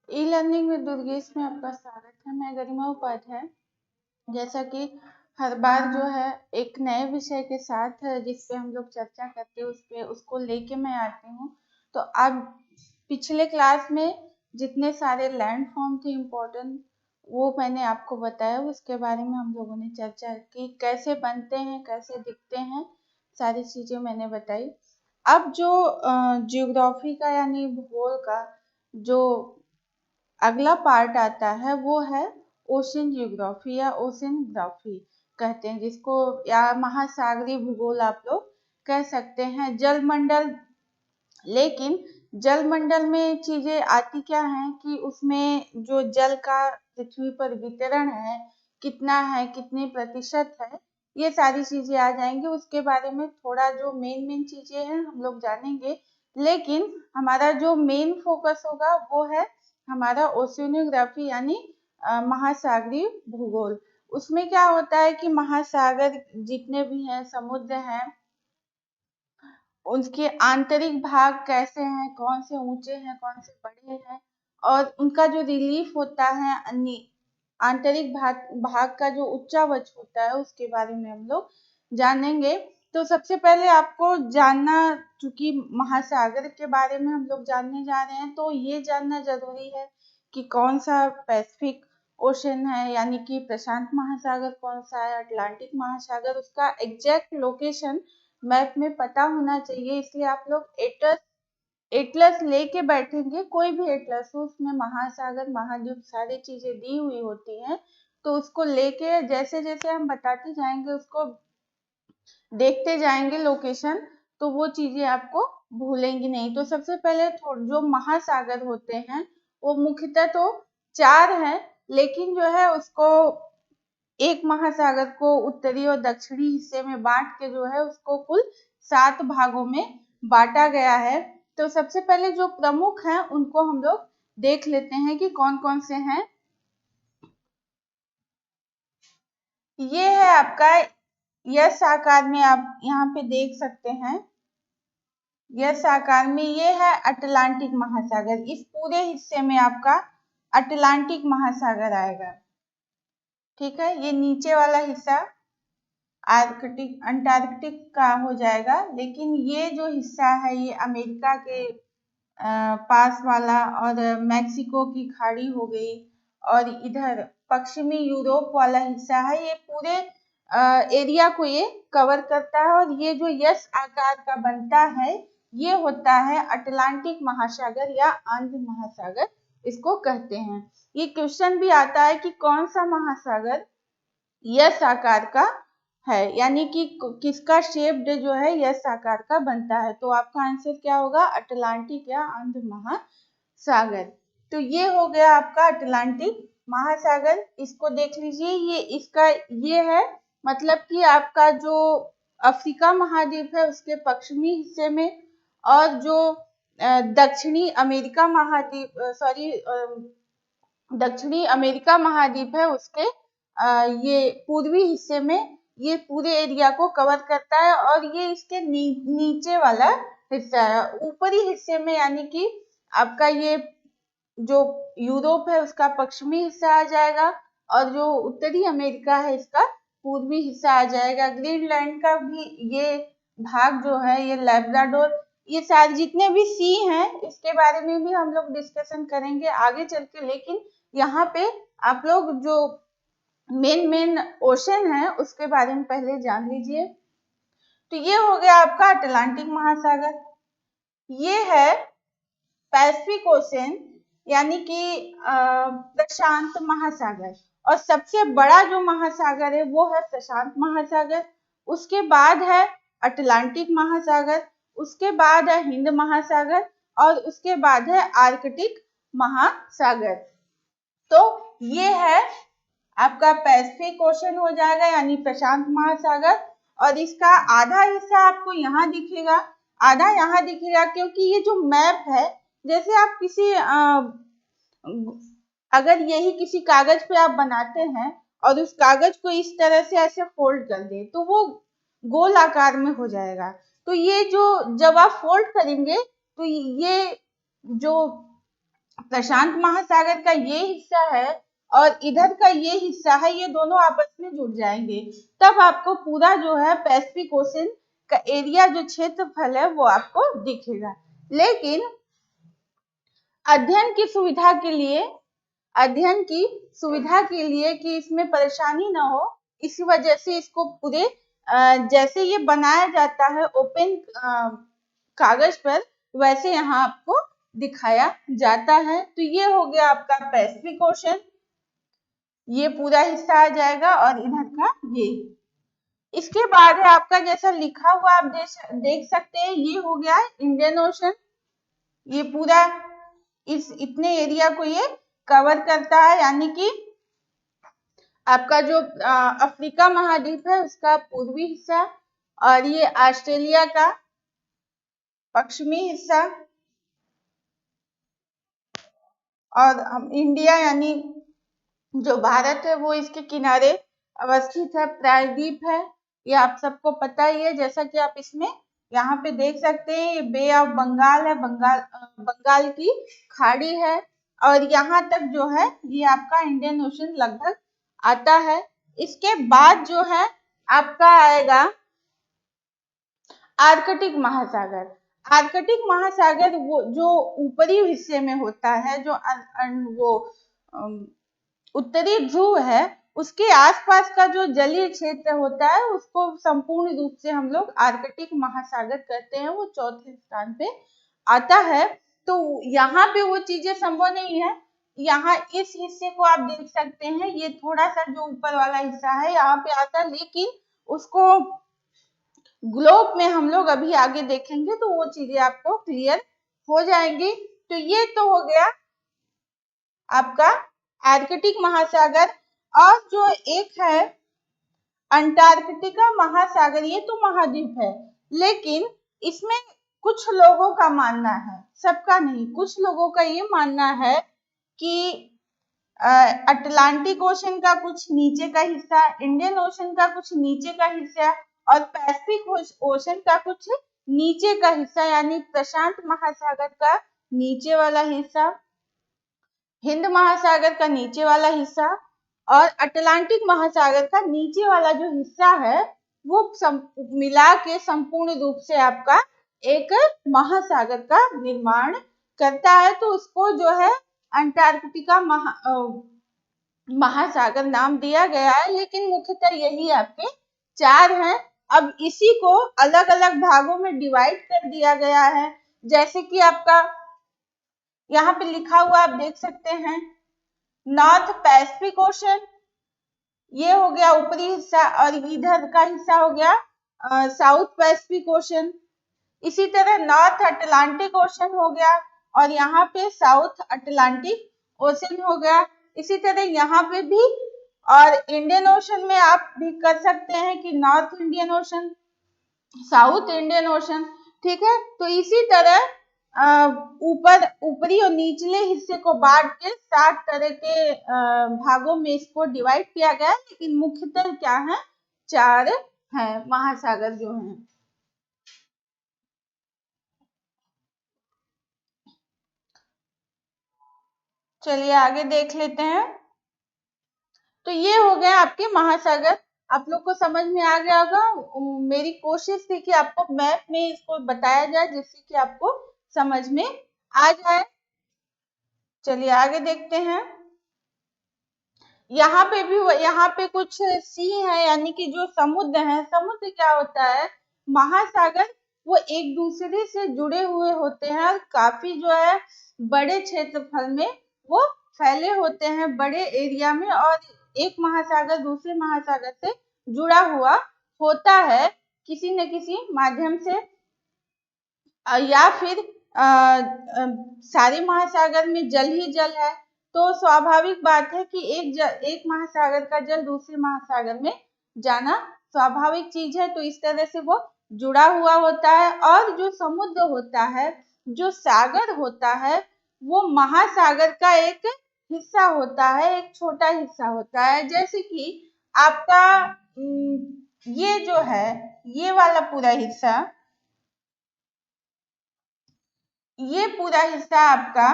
E learning में दुर्गेश में आपका स्वागत है। मैं गरिमा उपाध्याय। जैसा कि हर बार जो है एक नए विषय के साथ जिस पे हम लोग चर्चा करते हैं उसको लेके मैं आती हूँ। तो अब पिछले क्लास में जितने सारे लैंड फॉर्म थे इम्पोर्टेंट, वो मैंने आपको बताया, उसके बारे में हम लोगों ने चर्चा की, कैसे बनते हैं, कैसे दिखते हैं, सारी चीजें मैंने बताई। अब जो जियोग्राफी का यानी भूगोल का जो अगला पार्ट आता है वो है ओशन जियोग्राफी या ओशनग्राफी कहते हैं जिसको, या महासागरीय भूगोल आप लोग कह सकते हैं। जलमंडल, लेकिन जलमंडल में चीजें आती क्या हैं कि उसमें जो जल का पृथ्वी पर वितरण है, कितने प्रतिशत है, ये सारी चीजें आ जाएंगी। उसके बारे में थोड़ा जो मेन चीजें हैं हम लोग जानेंगे, लेकिन हमारा जो मेन फोकस होगा वो है हमारा ओशियनोग्राफी यानी महासागरीय भूगोल। उसमें क्या होता है कि महासागर जितने भी हैं, समुद्र हैं, उसके आंतरिक भाग कैसे हैं, कौन से ऊंचे हैं, कौन से बड़े हैं, और उनका जो रिलीफ होता है, आंतरिक भाग का जो उच्चावच होता है, उसके बारे में हम लोग जानेंगे। तो सबसे पहले आपको जानना, चूंकि महासागर के बारे में हम लोग जानने जा रहे हैं, तो ये जानना जरूरी है कि कौन सा पैसिफिक ओशन है, यानी कि प्रशांत महासागर कौन सा है, अटलांटिक महासागर, उसका एग्जैक्ट लोकेशन मैप में पता होना चाहिए। इसलिए आप लोग एटलस लेके बैठेंगे, कोई भी एटलस हो, उसमें महासागर, महाद्वीप, सारी चीजें दी हुई होती हैं। तो उसको लेके जैसे जैसे हम बताते जाएंगे, उसको देखते जाएंगे लोकेशन, तो वो चीजें आपको भूलेंगी नहीं। तो सबसे पहले जो महासागर होते हैं वो मुख्यतः तो 4 हैं, लेकिन जो है उसको एक महासागर को उत्तरी और दक्षिणी हिस्से में बांट के जो है उसको कुल 7 भागों में बांटा गया है। तो सबसे पहले जो प्रमुख हैं उनको हम लोग देख लेते हैं कि कौन कौन से हैं। ये है आपका यस आकार में, आप यहाँ पे देख सकते हैं, यस आकार में ये है अटलांटिक महासागर। इस पूरे हिस्से में आपका अटलांटिक महासागर आएगा। ठीक है, ये नीचे वाला हिस्सा आर्कटिक अंटार्कटिक का हो जाएगा, लेकिन ये जो हिस्सा है ये अमेरिका के पास वाला, और मैक्सिको की खाड़ी हो गई, और इधर पश्चिमी यूरोप वाला हिस्सा है, ये पूरे एरिया को ये कवर करता है। और ये जो यस आकार का बनता है ये होता है अटलांटिक महासागर या आंध्र महासागर इसको कहते हैं। ये क्वेश्चन भी आता है कि कौन सा महासागर यस आकार का है, यानी कि किसका शेप्ड जो है यस आकार का बनता है। तो आपका आंसर क्या होगा, अटलांटिक या आंध्र महासागर। तो ये हो गया आपका अटलांटिक महासागर। इसको देख लीजिए, ये इसका ये है, मतलब कि आपका जो अफ्रीका महाद्वीप है उसके पश्चिमी हिस्से में, और जो दक्षिणी अमेरिका महाद्वीप, दक्षिणी अमेरिका महाद्वीप है उसके ये पूर्वी हिस्से में ये पूरे एरिया को कवर करता है। और ये इसके नीचे वाला हिस्सा है। ऊपरी हिस्से में यानी कि आपका ये जो यूरोप है उसका पश्चिमी हिस्सा आ जाएगा, और जो उत्तरी अमेरिका है इसका पूर्वी हिस्सा आ जाएगा। ग्रीनलैंड का भी ये भाग जो है, ये लैब्राडोर, ये सारे जितने भी सी हैं इसके बारे में भी हम लोग डिस्कशन करेंगे आगे चल के, लेकिन यहाँ पे आप लोग जो मेन ओशन है उसके बारे में पहले जान लीजिए। तो ये हो गया आपका अटलांटिक महासागर। ये है पैसिफिक ओशन यानी कि प्रशांत महासागर, और सबसे बड़ा जो महासागर है वो है प्रशांत महासागर। उसके बाद है अटलांटिक महासागर, उसके बाद है हिंद महासागर, और उसके बाद है आर्कटिक महासागर। तो ये है आपका पैसिफिक ओशन हो जाएगा यानी प्रशांत महासागर, और इसका आधा हिस्सा आपको यहाँ दिखेगा, आधा यहाँ दिखेगा, क्योंकि ये जो मैप है, जैसे आप किसी अगर यही किसी कागज पे आप बनाते हैं और उस कागज को इस तरह से ऐसे फोल्ड कर दे तो वो गोल आकार में हो जाएगा। तो ये जो जब आप फोल्ड करेंगे तो ये जो प्रशांत महासागर का ये हिस्सा है और इधर का ये हिस्सा है, ये दोनों आपस में जुड़ जाएंगे, तब आपको पूरा जो है पैसिफिक ओशन का एरिया, जो क्षेत्रफल है, वो आपको दिखेगा। लेकिन अध्ययन की सुविधा के लिए, अध्ययन की सुविधा के लिए कि इसमें परेशानी ना हो, इसी वजह से इसको पूरे जैसे ये बनाया जाता है ओपन कागज पर, वैसे यहाँ आपको दिखाया जाता है। तो ये हो गया आपका पैसिफिक ओशन, ये पूरा हिस्सा आ जाएगा और इधर का ये। इसके बाद है आपका, जैसा लिखा हुआ आप देख सकते हैं, ये हो गया इंडियन ओशन, ये पूरा इस इतने एरिया को ये कवर करता है, यानी कि आपका जो अफ्रीका महाद्वीप है उसका पूर्वी हिस्सा, और ये ऑस्ट्रेलिया का पश्चिमी हिस्सा, और इंडिया यानी जो भारत है वो इसके किनारे अवस्थित है, प्रायद्वीप है, ये आप सबको पता ही है। जैसा कि आप इसमें यहाँ पे देख सकते हैं, ये बे ऑफ बंगाल है, बंगाल की खाड़ी है, और यहाँ तक जो है ये आपका इंडियन ओशन लगभग आता है। इसके बाद जो है आपका आएगा आर्कटिक महासागर। आर्कटिक महासागर वो जो ऊपरी हिस्से में होता है, जो वो उत्तरी ध्रुव है, उसके आसपास का जो जलीय क्षेत्र होता है उसको संपूर्ण रूप से हम लोग आर्कटिक महासागर कहते हैं, वो चौथे स्थान पे आता है। तो यहाँ पे वो चीजें संभव नहीं है। यहाँ इस हिस्से को आप देख सकते हैं, ये थोड़ा सा जो ऊपर वाला हिस्सा है यहाँ पे आता है, लेकिन उसको ग्लोब में हम लोग अभी आगे देखेंगे तो वो चीजें आपको क्लियर हो जाएंगी। तो ये तो हो गया आपका आर्कटिक महासागर। और जो एक है अंटार्कटिका महासागर, ये तो महाद्वीप है, लेकिन इसमें कुछ लोगों का मानना है, सबका नहीं, कुछ लोगों का ये मानना है कि अटलांटिक ओशन का कुछ नीचे का हिस्सा, इंडियन ओशन का कुछ नीचे का हिस्सा, और पैसिफिक ओशन का कुछ नीचे का हिस्सा, यानी प्रशांत महासागर का नीचे वाला हिस्सा, हिंद महासागर का नीचे वाला हिस्सा, और अटलांटिक महासागर का नीचे वाला जो हिस्सा है, वो मिला के संपूर्ण रूप से आपका एक महासागर का निर्माण करता है। तो उसको जो है अंटार्कटिका महासागर नाम दिया गया है, लेकिन मुख्यतः यही आपके चार हैं। अब इसी को अलग अलग भागों में डिवाइड कर दिया गया है, जैसे कि आपका यहाँ पे लिखा हुआ आप देख सकते हैं, नॉर्थ पैसिफिक ओशन, ये हो गया ऊपरी हिस्सा, और इधर का हिस्सा हो गया साउथ पैसिफिक ओशन। इसी तरह नॉर्थ अटलांटिक ओशन हो गया, और यहाँ पे साउथ अटलांटिक ओशन हो गया। इसी तरह यहाँ पे भी, और इंडियन ओशन में आप भी कर सकते हैं कि north Indian ocean, south Indian ocean, ठीक है। तो इसी तरह ऊपरी और निचले हिस्से को बांट के 7 तरह के भागों में इसको डिवाइड किया गया है, लेकिन मुख्यतः क्या है, 4 हैं महासागर जो हैं। चलिए आगे देख लेते हैं। तो ये हो गए आपके महासागर, आप लोग को समझ में आ गया होगा। मेरी कोशिश थी कि आपको मैप में इसको बताया जाए, जिससे कि आपको समझ में आ जाए। चलिए आगे देखते हैं। यहाँ पे कुछ सी है, यानी कि जो समुद्र है, समुद्र क्या होता है, महासागर वो एक दूसरे से जुड़े हुए होते हैं, और काफी जो है बड़े क्षेत्रफल में वो फैले होते हैं, बड़े एरिया में, और एक महासागर दूसरे महासागर से जुड़ा हुआ होता है किसी न किसी माध्यम से, या फिर सारे महासागर में जल ही जल है, तो स्वाभाविक बात है कि एक महासागर का जल दूसरे महासागर में जाना स्वाभाविक चीज है। तो इस तरह से वो जुड़ा हुआ होता है। और जो समुद्र होता है, जो सागर होता है, वो महासागर का एक हिस्सा होता है, एक छोटा हिस्सा होता है। जैसे कि आपका ये जो है, ये वाला पूरा हिस्सा, ये पूरा हिस्सा आपका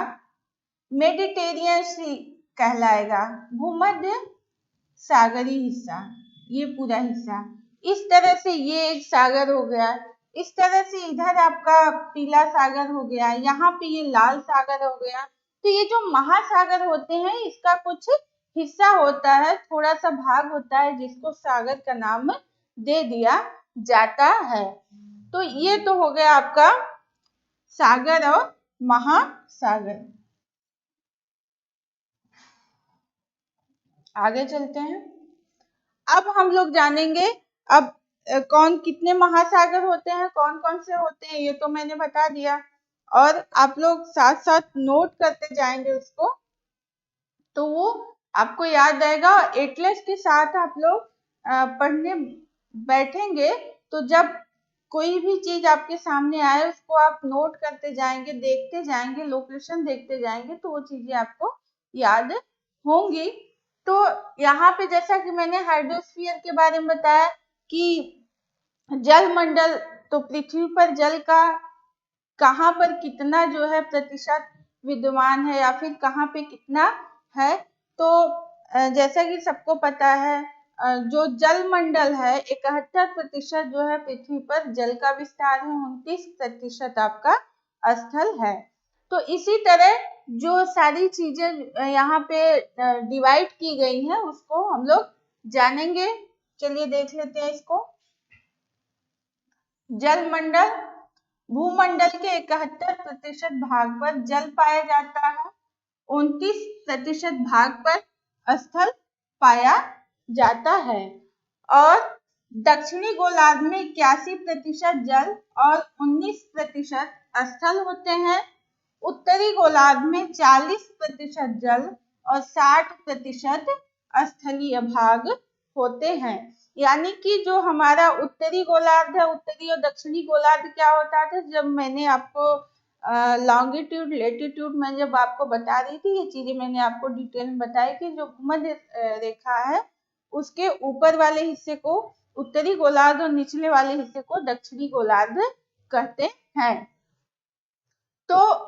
मेडिटेरियन सी कहलाएगा, भूमध्य सागरी हिस्सा, ये पूरा हिस्सा। इस तरह से ये एक सागर हो गया, इस तरह से इधर आपका पीला सागर हो गया, यहाँ पे ये लाल सागर हो गया। तो ये जो महासागर होते हैं इसका कुछ हिस्सा होता है, थोड़ा सा भाग होता है जिसको सागर का नाम दे दिया जाता है। तो ये तो हो गया आपका सागर और महासागर। आगे चलते हैं। अब हम लोग जानेंगे अब कौन कितने महासागर होते हैं, कौन कौन से होते हैं, ये तो मैंने बता दिया और आप लोग साथ साथ नोट करते जाएंगे उसको, तो वो आपको याद आएगा। एटलस के साथ आप लोग पढ़ने बैठेंगे तो जब कोई भी चीज आपके सामने आए उसको आप नोट करते जाएंगे, देखते जाएंगे, लोकेशन देखते जाएंगे, तो वो चीजें आपको याद होंगी। तो यहाँ पे जैसा कि मैंने हाइड्रोस्फीयर के बारे में बताया कि जल मंडल, तो पृथ्वी पर जल का कहाँ पर कितना जो है प्रतिशत विद्यमान है या फिर कहाँ पे कितना है। तो जैसा कि सबको पता है जो जल मंडल है 71% जो है पृथ्वी पर जल का विस्तार है, 29% आपका स्थल है। तो इसी तरह जो सारी चीजें यहाँ पे डिवाइड की गई हैं उसको हम लोग जानेंगे। चलिए देख लेते हैं इसको। जल मंडल, भूमंडल के 71% भाग पर जल पाया जाता है, 29% भाग पर स्थल पाया जाता है और दक्षिणी गोलार्ध में 81% जल और 19% स्थल होते हैं। उत्तरी गोलार्ध में 40% जल और 60% स्थलीय भाग होते हैं। यानी कि जो हमारा उत्तरी गोलार्ध है, उत्तरी और दक्षिणी गोलार्ध क्या होता था, जब मैंने आपको लॉन्गिट्यूड लेटीट्यूड में जब आपको बता रही थी ये चीजें मैंने आपको डिटेल में बताई कि जो भूमध्य रेखा है उसके ऊपर वाले हिस्से को उत्तरी गोलार्ध और निचले वाले हिस्से को दक्षिणी गोलार्ध कहते हैं। तो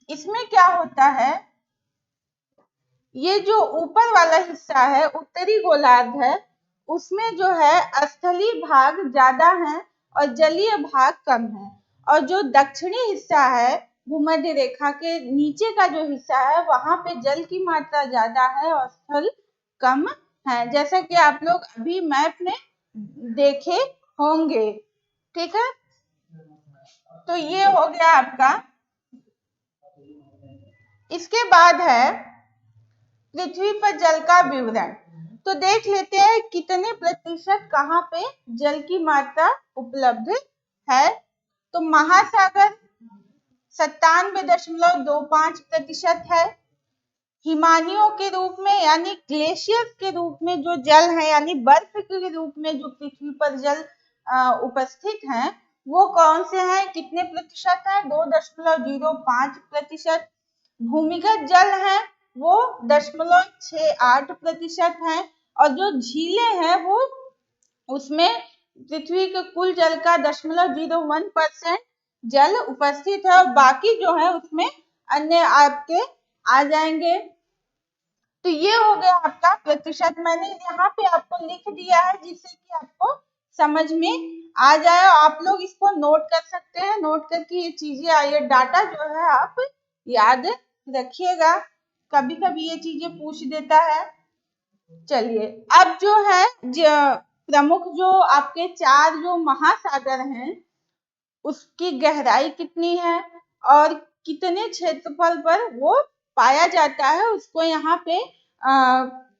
इसमें क्या होता है, ये जो ऊपर वाला हिस्सा है उत्तरी गोलार्ध है उसमें जो है स्थलीय भाग ज्यादा है और जलीय भाग कम है, और जो दक्षिणी हिस्सा है भूमध्य रेखा के नीचे का जो हिस्सा है वहां पे जल की मात्रा ज्यादा है और स्थल कम है, जैसा कि आप लोग अभी मैप में देखे होंगे। ठीक है, तो ये हो गया आपका। इसके बाद है पृथ्वी पर जल का विवरण। तो देख लेते हैं कितने प्रतिशत कहाँ पे जल की मात्रा उपलब्ध है। तो महासागर 97.25% है। हिमानियों के रूप में यानी ग्लेशियर के रूप में जो जल है यानी बर्फ के रूप में जो पृथ्वी पर जल उपस्थित है वो कौन से हैं, कितने प्रतिशत है, 2.05%। भूमिगत जल है वो 0.68% है और जो झीलें हैं वो उसमें पृथ्वी के कुल जल का 0.01% जल उपस्थित है और बाकी जो है उसमें अन्य आपके आ जाएंगे। तो ये हो गया आपका प्रतिशत, मैंने यहाँ पे आपको लिख दिया है जिससे कि आपको समझ में आ जाए। आप लोग इसको नोट कर सकते हैं, नोट करके ये चीजें ये डाटा जो है आप याद रखिएगा, कभी कभी ये चीजें पूछ देता है। चलिए अब जो है प्रमुख जो आपके 4 जो महासागर हैं उसकी गहराई कितनी है और कितने क्षेत्रफल पर वो पाया जाता है उसको यहाँ पे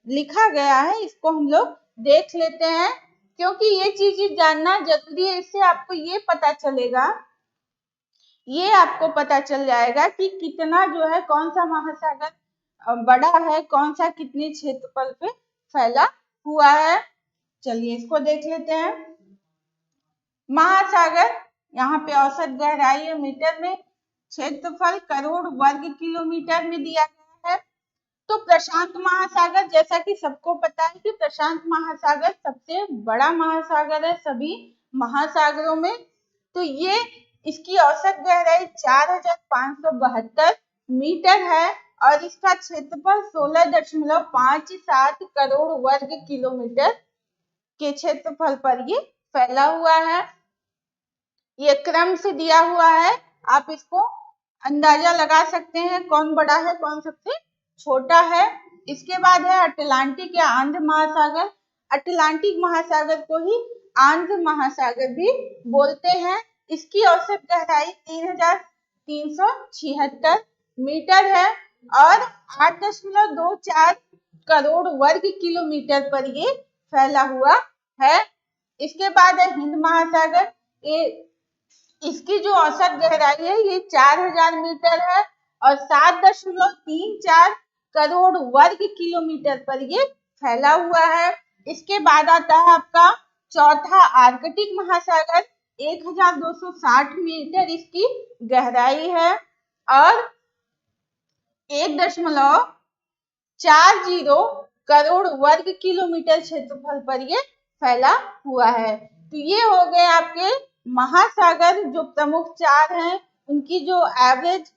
लिखा गया है, इसको हम लोग देख लेते हैं क्योंकि ये चीजें जानना जरूरी है। इससे आपको ये पता चलेगा, ये आपको पता चल जाएगा कि कितना जो है कौन सा महासागर बड़ा है, कौन सा कितने क्षेत्रफल पे फैला हुआ है। चलिए इसको देख लेते हैं। महासागर यहाँ पे औसत गहराई है मीटर में, क्षेत्रफल करोड़ वर्ग किलोमीटर में दिया गया है। तो प्रशांत महासागर, जैसा कि सबको पता है कि प्रशांत महासागर सबसे बड़ा महासागर है सभी महासागरों में। तो ये इसकी औसत गहराई 4572 मीटर है और इसका क्षेत्रफल 16.57 करोड़ वर्ग किलोमीटर के क्षेत्रफल पर ये फैला हुआ है। ये क्रम से दिया हुआ है, आप इसको अंदाजा लगा सकते हैं कौन बड़ा है कौन सबसे छोटा है। इसके बाद है अटलांटिक या आंध्र महासागर। अटलांटिक महासागर को ही आंध्र महासागर भी बोलते हैं। इसकी औसत गहराई 3,376 मीटर है और 8.24 करोड़ वर्ग किलोमीटर पर ये फैला हुआ है। इसके बाद है हिंद महासागर। इसकी जो औसत गहराई है ये 4,000 मीटर है और 7.34 करोड़ वर्ग किलोमीटर पर ये फैला हुआ है। इसके बाद आता है आपका चौथा आर्कटिक महासागर। 1,260 मीटर इसकी गहराई है और 1.40 करोड़ वर्ग किलोमीटर क्षेत्रफल पर ये फैला हुआ है। तो ये हो गए आपके महासागर, जो प्रमुख 4 हैं उनकी जो एवरेज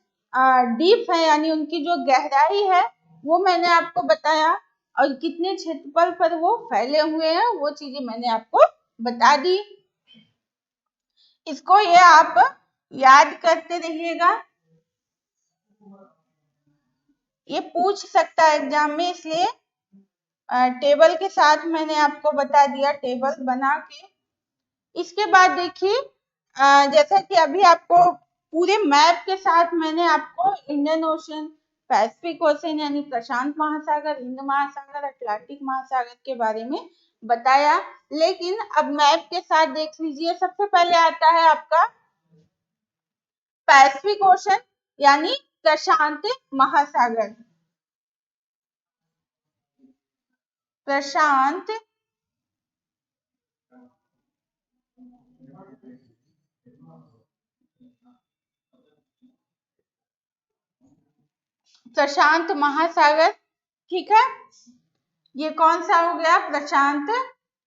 डीप है यानी उनकी जो गहराई है वो मैंने आपको बताया, और कितने क्षेत्रफल पर वो फैले हुए हैं वो चीजें मैंने आपको बता दी। इसको ये आप याद करते रहिएगा, ये पूछ सकता है एग्जाम में, इसलिए टेबल के साथ मैंने आपको बता दिया, टेबल बना के। इसके बाद देखिए जैसा कि अभी आपको पूरे मैप के साथ मैंने आपको इंडियन ओशन, पैसिफिक ओशन यानी प्रशांत महासागर, हिंद महासागर, अटलांटिक महासागर के बारे में बताया, लेकिन अब मैप के साथ देख लीजिए। सबसे पहले आता है आपका पैसिफिक ओशन यानी प्रशांत महासागर। प्रशांत महासागर, ठीक है। ये कौन सा हो गया? प्रशांत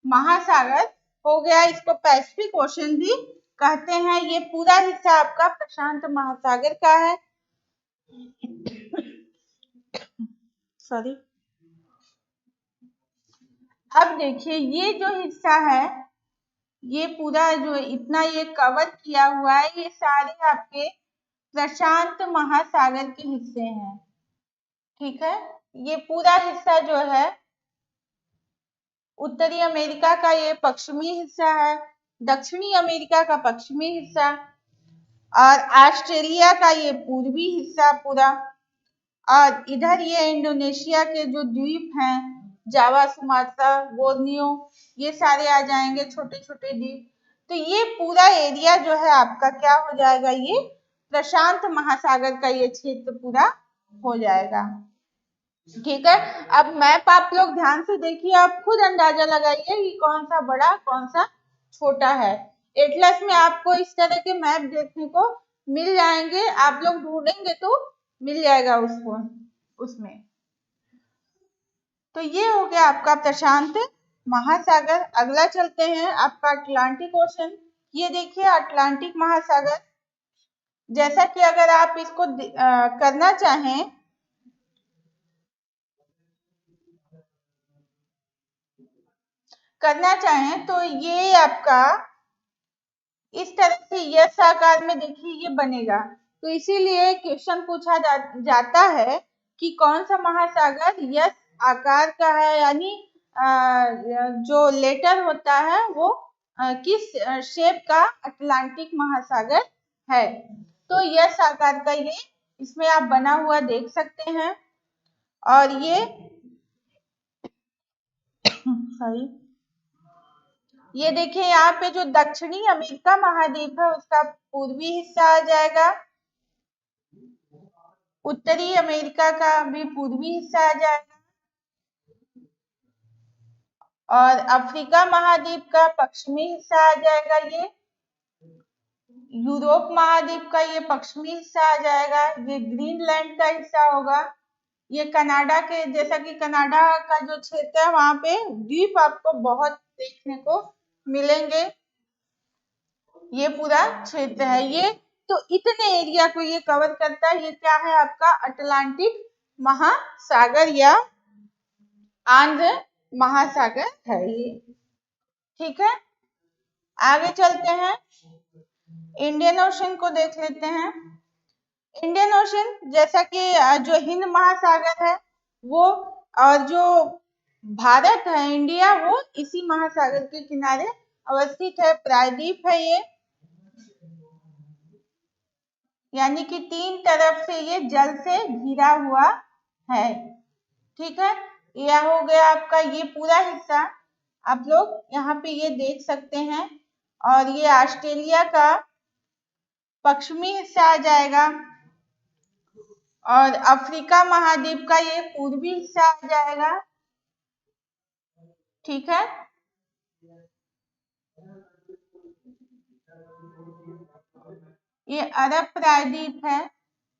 महासागर हो गया। इसको पैसिफिक ओशन भी कहते हैं। ये पूरा हिस्सा आपका प्रशांत महासागर का है। सॉरी। अब देखिए ये जो हिस्सा है, ये पूरा जो इतना ये कवर किया हुआ है, ये सारे आपके प्रशांत महासागर के हिस्से हैं, ठीक है। ये पूरा हिस्सा जो है उत्तरी अमेरिका का ये पश्चिमी हिस्सा है, दक्षिणी अमेरिका का पश्चिमी हिस्सा, और ऑस्ट्रेलिया का ये पूर्वी हिस्सा पूरा, और इधर ये इंडोनेशिया के जो द्वीप हैं, जावा, सुमात्रा, बोर्नियो, ये सारे आ जाएंगे, छोटे छोटे द्वीप। तो ये पूरा एरिया जो है आपका क्या हो जाएगा? ये प्रशांत महासागर का ये क्षेत्र पूरा हो जाएगा, ठीक है। अब मैप आप लोग ध्यान से देखिए, आप खुद अंदाजा लगाइए कि कौन सा बड़ा कौन सा छोटा है। एटलस में आपको इस तरह के मैप देखने को मिल जाएंगे, आप लोग ढूंढेंगे तो मिल जाएगा उसको उसमें। तो ये हो गया आपका प्रशांत महासागर। अगला चलते हैं आपका अटलांटिक ओशन। ये देखिए अटलांटिक महासागर, जैसा कि अगर आप इसको करना चाहें तो ये आपका इस तरह से यस आकार में देखिए ये बनेगा। तो इसीलिए क्वेश्चन पूछा जाता है कि कौन सा महासागर यस आकार का है, यानी जो लेटर होता है वो किस शेप का अटलांटिक महासागर है। तो यस आकार का ये इसमें आप बना हुआ देख सकते हैं। और ये सॉरी, ये देखिए यहाँ पे जो दक्षिणी अमेरिका महाद्वीप है उसका पूर्वी हिस्सा आ जाएगा, उत्तरी अमेरिका का भी पूर्वी हिस्सा आ जाएगा, और अफ्रीका महाद्वीप का पश्चिमी हिस्सा आ जाएगा, ये यूरोप महाद्वीप का ये पश्चिमी हिस्सा आ जाएगा, ये ग्रीनलैंड का हिस्सा होगा, ये कनाडा के, जैसा कि कनाडा का जो क्षेत्र है वहां पे द्वीप आपको बहुत देखने को मिलेंगे, ये पूरा क्षेत्र है। ये तो इतने एरिया को ये कवर करता है। ये क्या है? आपका अटलांटिक महासागर या आंध्र महासागर है ये। ठीक है, आगे चलते हैं, इंडियन ओशन को देख लेते हैं। इंडियन ओशन जैसा कि जो हिंद महासागर है वो, और जो भारत है इंडिया, वो इसी महासागर के किनारे अवस्थित है, प्रायद्वीप है ये, यानी कि तीन तरफ से ये जल से घिरा हुआ है। ठीक है, यह हो गया आपका ये पूरा हिस्सा, आप लोग यहाँ पे ये देख सकते हैं, और ये ऑस्ट्रेलिया का पश्चिमी हिस्सा आ जाएगा, और अफ्रीका महाद्वीप का ये पूर्वी हिस्सा आ जाएगा। ठीक है, ये अरब प्रायद्वीप है।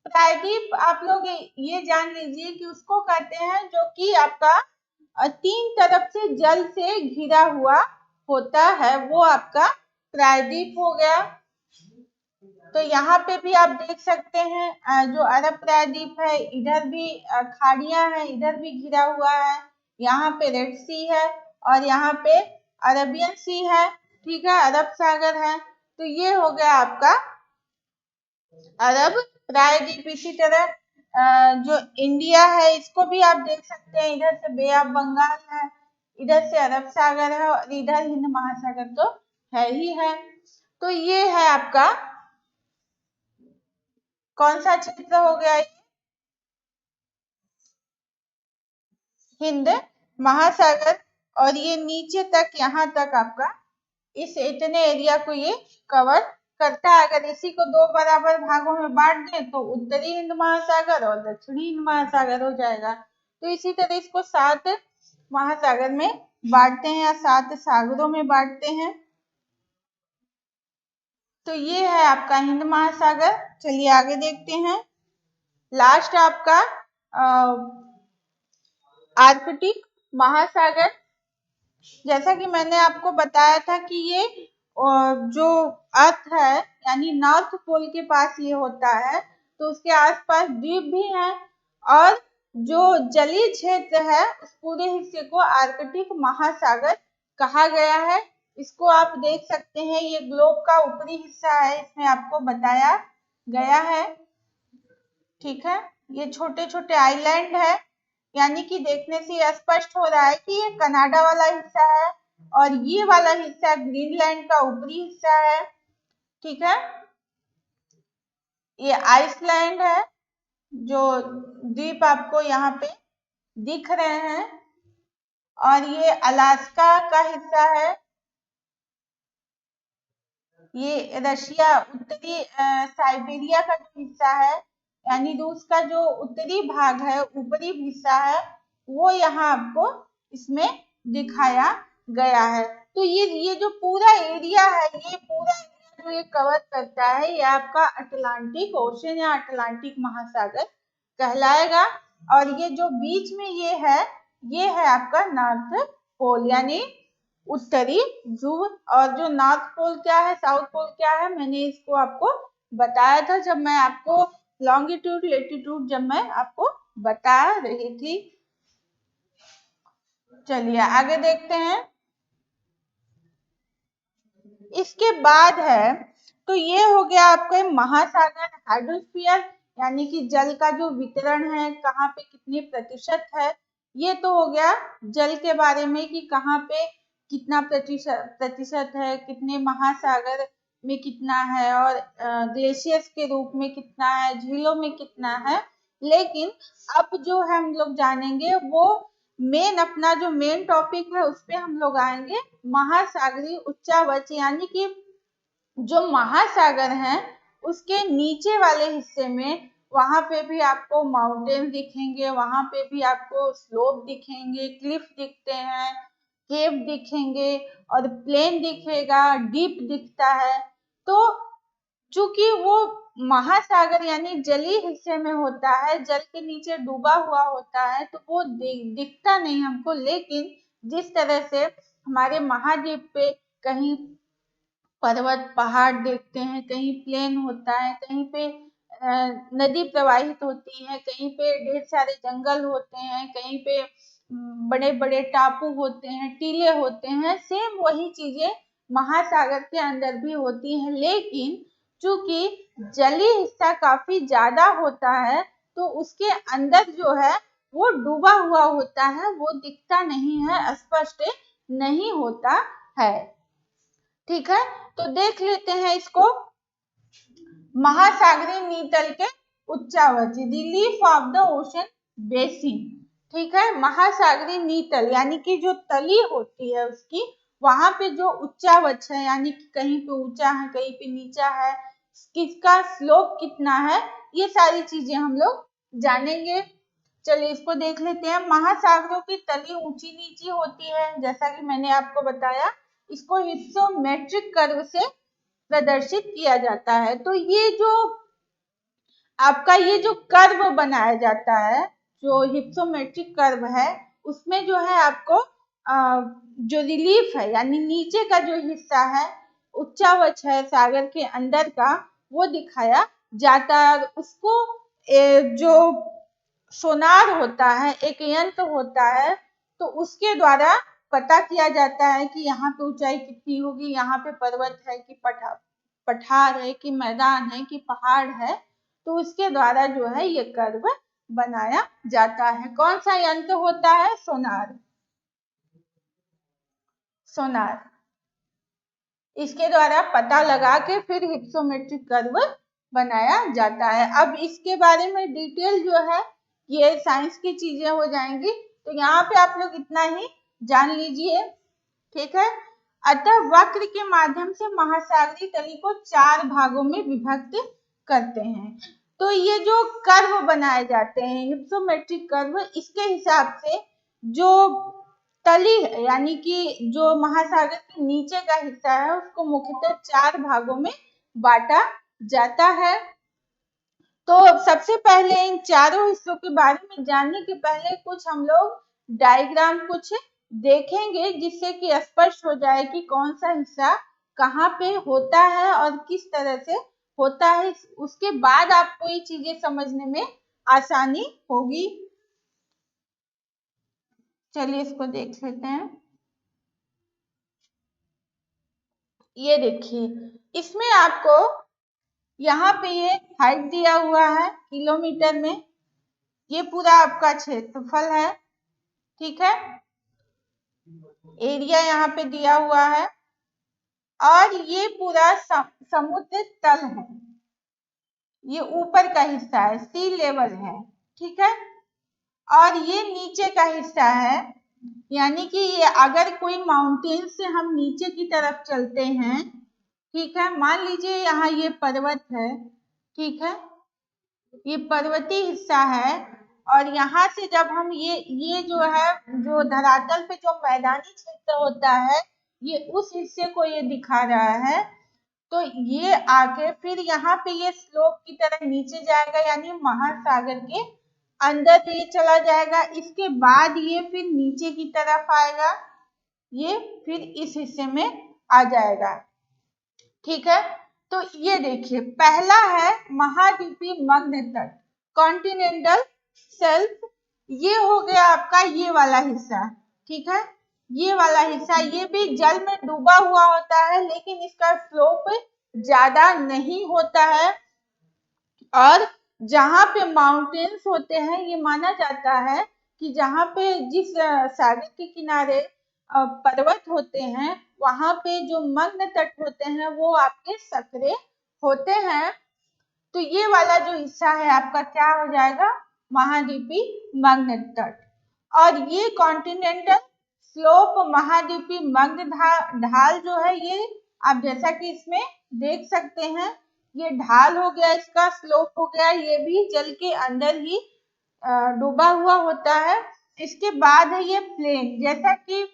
प्रायद्वीप आप लोग ये जान लीजिए कि उसको कहते हैं जो कि आपका तीन तरफ से जल से घिरा हुआ होता है, वो आपका प्रायद्वीप हो गया। तो यहाँ पे भी आप देख सकते हैं जो अरब प्रायद्वीप है, इधर भी खाड़ियां हैं, इधर भी घिरा हुआ है, यहाँ पे रेड सी है और यहाँ पे अरबियन सी है। ठीक है, अरब सागर है। तो ये हो गया आपका अरब प्रायद्वीप। इसी तरह जो इंडिया है इसको भी आप देख सकते हैं, इधर से बे ऑफ बंगाल है, इधर से अरब सागर है और इधर हिंद महासागर तो है ही है। तो ये है आपका कौन सा क्षेत्र हो गया, हिंद महासागर, और ये नीचे तक यहाँ तक आपका इस इतने एरिया को ये कवर करता है। अगर इसी को दो बराबर भागों में बांट दें तो उत्तरी हिंद महासागर और दक्षिणी हिंद महासागर हो जाएगा। तो इसी तरह इसको 7 महासागर में बांटते हैं या 7 सागरों में बांटते हैं। तो ये है आपका हिंद महासागर। चलिए आगे देखते हैं, लास्ट आपका आर्कटिक महासागर। जैसा कि मैंने आपको बताया था कि ये जो अर्थ है यानी नॉर्थ पोल के पास ये होता है, तो उसके आसपास द्वीप भी हैं, और जो जलीय क्षेत्र है उस पूरे हिस्से को आर्कटिक महासागर कहा गया है। इसको आप देख सकते हैं, ये ग्लोब का ऊपरी हिस्सा है, इसमें आपको बताया गया है। ठीक है, ये छोटे छोटे आइलैंड है, यानी कि देखने से स्पष्ट हो रहा है कि ये कनाडा वाला हिस्सा है और ये वाला हिस्सा ग्रीनलैंड का ऊपरी हिस्सा है। ठीक है, ये आइसलैंड है, जो द्वीप आपको यहाँ पे दिख रहे हैं, और ये अलास्का का हिस्सा है, ये रशिया उत्तरी साइबेरिया का जो हिस्सा है, यानी रूस का जो उत्तरी भाग है, ऊपरी हिस्सा है, वो यहाँ आपको इसमें दिखाया गया है। तो ये जो पूरा एरिया है, ये पूरा एरिया जो ये कवर करता है, ये आपका अटलांटिक ओशन या अटलांटिक महासागर कहलाएगा। और ये जो बीच में ये है आपका नॉर्थ पोल यानी उत्तरी ध्रुव। और जो नॉर्थ पोल क्या है, साउथ पोल क्या है, मैंने इसको आपको बताया था जब मैं आपको लॉन्गिट्यूड लेटिट्यूड जब मैं आपको बता रही थी। चलिए आगे देखते हैं, इसके बाद है तो ये हो गया आपका महासागर हाइड्रोस्फीयर, यानी कि जल का जो वितरण है, कहाँ पे कितने प्रतिशत है, ये तो हो गया जल के बारे में कि कहाँ पे कितना प्रतिशत है, कितने महासागर में कितना है, और ग्लेशियर्स के रूप में कितना है, झीलों में कितना है। लेकिन अब जो है हम लोग जानेंगे वो मेन अपना जो मेन टॉपिक है उस पे हम लोग आएंगे, महासागरीय उच्चावच, यानी कि जो महासागर हैं उसके नीचे वाले हिस्से में, वहां पे भी आपको माउंटेन दिखेंगे, वहां पे भी आपको स्लोप दिखेंगे, क्लिफ दिखते हैं, केव दिखेंगे और प्लेन दिखेगा, डीप दिखता है। तो चूंकि वो महासागर यानी जलीय हिस्से में होता है, जल के नीचे डूबा हुआ होता है, तो वो दिखता नहीं हमको। लेकिन जिस तरह से हमारे महाद्वीप पे कहीं पर्वत पहाड़ देखते हैं, कहीं प्लेन होता है, कहीं पे नदी प्रवाहित होती है, कहीं पे ढेर सारे जंगल होते हैं, कहीं पे बड़े बड़े टापू होते हैं, टीले होते हैं। सेम वही चीजें महासागर के अंदर भी होती हैं, लेकिन चूंकि जलीय हिस्सा काफी ज्यादा होता है तो उसके अंदर जो है वो डूबा हुआ होता है, वो दिखता नहीं है, स्पष्ट नहीं होता है। ठीक है, तो देख लेते हैं इसको। महासागरीय नीतल के उच्चावच, relief of the ocean basin. ठीक है, महासागरीय नीतल यानी कि जो तली होती है उसकी, वहां पे जो उच्चावच है यानी कि कहीं पे ऊंचा है, कहीं पे नीचा है, किसका स्लोप कितना है, ये सारी चीजें हम लोग जानेंगे। चलिए इसको देख लेते हैं। महासागरों की तली ऊंची नीची होती है, जैसा कि मैंने आपको बताया। इसको हिप्सोमेट्रिक कर्व से प्रदर्शित किया जाता है। तो ये जो आपका ये जो कर्व बनाया जाता है, जो हिप्सोमेट्रिक कर्व है, उसमें जो है आपको जो रिलीफ है यानी नीचे का जो हिस्सा है, उच्चावच है सागर के अंदर का, वो दिखाया जाता है। उसको जो सोनार होता है, एक यंत्र होता है, तो उसके द्वारा पता किया जाता है कि यहाँ पे ऊंचाई कितनी होगी, यहाँ पे पर्वत है कि पठार है कि मैदान है कि पहाड़ है, तो उसके द्वारा जो है ये कर्व बनाया जाता है। कौन सा यंत्र होता है? सोनार। सोनार इसके द्वारा पता लगा के फिर हिप्सोमेट्रिक कर्व बनाया जाता है। अब इसके बारे में डिटेल जो है ये साइंस की चीजें हो जाएंगी, तो यहाँ पे आप लोग इतना ही जान लीजिए। ठीक है, अतः वक्र के माध्यम से महासागरीय तली को 4 भागों में विभक्त करते हैं। तो ये जो कर्व बनाए जाते हैं, हिप्सोमेट्रिक कर्व, इसके हिसाब से जो तली है यानी कि जो महासागर के नीचे का हिस्सा है, उसको मुख्यतः 4 भागों में बांटा जाता है। तो सबसे पहले इन चारों हिस्सों के बारे में जानने के पहले कुछ हम लोग डायग्राम कुछ देखेंगे, जिससे कि स्पष्ट हो जाए कि कौन सा हिस्सा कहाँ पे होता है और किस तरह से होता है। उसके बाद आपको ये चीजें समझने में आसानी होगी। चलिए इसको देख लेते हैं। ये देखिए, इसमें आपको यहाँ पे ये हाइट दिया हुआ है किलोमीटर में, ये पूरा आपका क्षेत्रफल है। ठीक है, एरिया यहाँ पे दिया हुआ है, और ये पूरा समुद्र तल है, ये ऊपर का हिस्सा है, सी लेवल है। ठीक है, और ये नीचे का हिस्सा है, यानी कि ये अगर कोई माउंटेन से हम नीचे की तरफ चलते हैं, ठीक है, मान लीजिए यहाँ ये पर्वत है, ठीक है, ये पर्वतीय हिस्सा है, और यहाँ से जब हम ये जो है, जो धरातल पे जो मैदानी क्षेत्र होता है, ये उस हिस्से को ये दिखा रहा है। तो ये आके फिर यहाँ पे ये स्लोप की तरह नीचे जाएगा, यानी महासागर के अंदर ये चला जाएगा। इसके बाद ये फिर नीचे की तरफ आएगा, ये फिर इस हिस्से में आ जाएगा। ठीक है, तो ये देखिए, पहला है महाद्वीपीय मग्न तट, कॉन्टिनेंटल शेल्फ। ये हो गया आपका ये वाला हिस्सा। ठीक है, ये वाला हिस्सा, ये भी जल में डूबा हुआ होता है, लेकिन इसका स्लोप ज्यादा नहीं होता है। और जहाँ पे माउंटेन्स होते हैं, ये माना जाता है कि जहाँ पे जिस सागर के किनारे पर्वत होते हैं, वहां पे जो मग्न तट होते हैं वो आपके सकरे होते हैं। तो ये वाला जो हिस्सा है आपका क्या हो जाएगा? महाद्वीपीय मग्न तट। और ये कॉन्टिनेंटल स्लोप, महाद्वीपीय मग्न ढाल जो है, ये आप जैसा कि इसमें देख सकते हैं, ये ढाल हो गया, इसका स्लोप हो गया, ये भी जल के अंदर ही डूबा हुआ होता है। इसके बाद है ये प्लेन, जैसा कि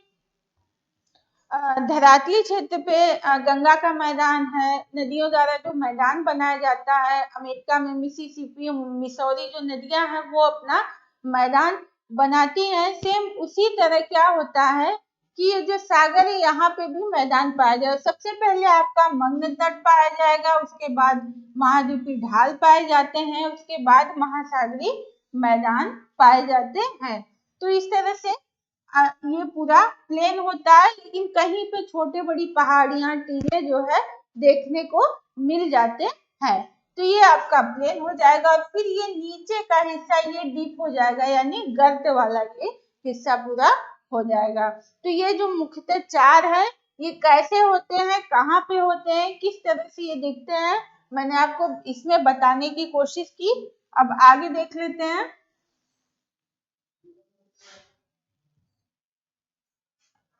धरातली क्षेत्र पे गंगा का मैदान है, नदियों द्वारा जो मैदान बनाया जाता है, अमेरिका में मिसिसिपी, मिसौरी जो नदियां हैं वो अपना मैदान बनाती हैं। सेम उसी तरह क्या होता है कि ये जो सागर है यहाँ पे भी मैदान पाया जाएगा। सबसे पहले आपका मग्न तट पाया जाएगा, उसके बाद महाद्वीपीय ढाल पाए जाते हैं, उसके बाद महासागरीय मैदान पाए जाते हैं। तो इस तरह से ये पूरा प्लेन होता है, लेकिन कहीं पे छोटे बड़ी पहाड़ियां टीले जो है देखने को मिल जाते हैं। तो ये आपका प्लेन हो जाएगा और फिर ये नीचे का हिस्सा ये डीप हो जाएगा, यानी गर्त वाला ये हिस्सा पूरा हो जाएगा। तो ये जो मुख्यतः चार है ये कैसे होते हैं, कहाँ पे होते हैं, किस तरह से ये दिखते हैं, मैंने आपको इसमें बताने की कोशिश की। अब आगे देख लेते हैं।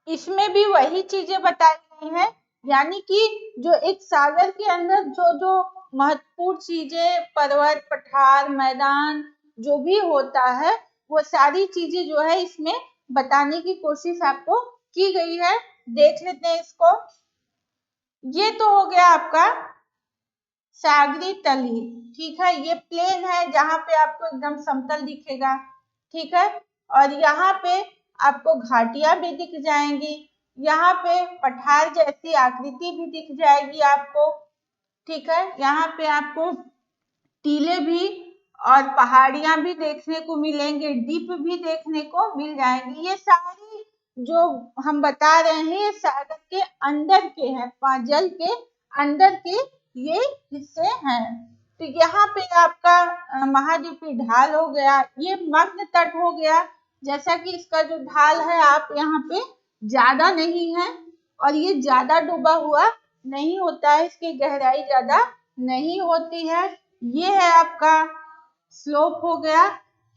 इसमें भी वही चीजें बताई गई हैं, यानी कि जो एक सागर के अंदर जो जो महत्वपूर्ण चीजें, पर्वत, पठार, मैदान जो भी होता है, वो सारी चीजें जो है इसमें बताने की कोशिश आपको की गई है। देख लेते हैं इसको। ये तो हो गया आपका सागरी तली, ठीक है। ये प्लेन है जहां पे आपको एकदम समतल दिखेगा, ठीक है। और यहाँ पे आपको घाटियां भी दिख जाएंगी, यहाँ पे पठार जैसी आकृति भी दिख जाएगी आपको, ठीक है। यहाँ पे आपको टीले भी और पहाड़ियां भी देखने को मिलेंगे, डीप भी देखने को मिल जाएंगी। ये सारी जो हम बता रहे हैं ये सागर के अंदर के हैं, जल के अंदर के ये हिस्से हैं। तो यहाँ पे आपका महाद्वीपीय ढाल हो गया, ये मग्न तट हो गया। जैसा कि इसका जो ढाल है आप यहाँ पे ज्यादा नहीं है और ये ज्यादा डूबा हुआ नहीं होता है, इसकी गहराई ज्यादा नहीं होती है। ये है आपका स्लोप हो गया,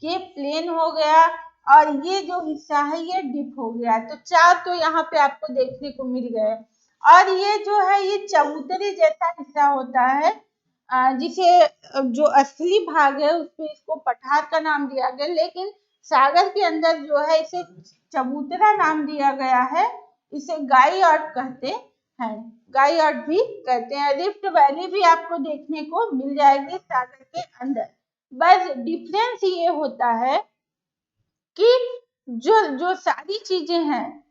ये प्लेन हो गया और ये जो हिस्सा है ये डिप हो गया। तो चार तो यहाँ पे आपको देखने को मिल गए। और ये जो है ये चबूतरी जैसा हिस्सा होता है, जिसे जो असली भाग है उसपे इसको पठार का नाम दिया गया, लेकिन सागर के अंदर जो है इसे चबूतरा नाम दिया गया है। इसे गाईऑट कहते हैं, गाईऑट भी कहते हैं। रिफ्ट वैली भी आपको देखने को मिल जाएगी सागर के अंदर। बस डिफरेंस ये होता है कि जो जो सारी चीजें हैं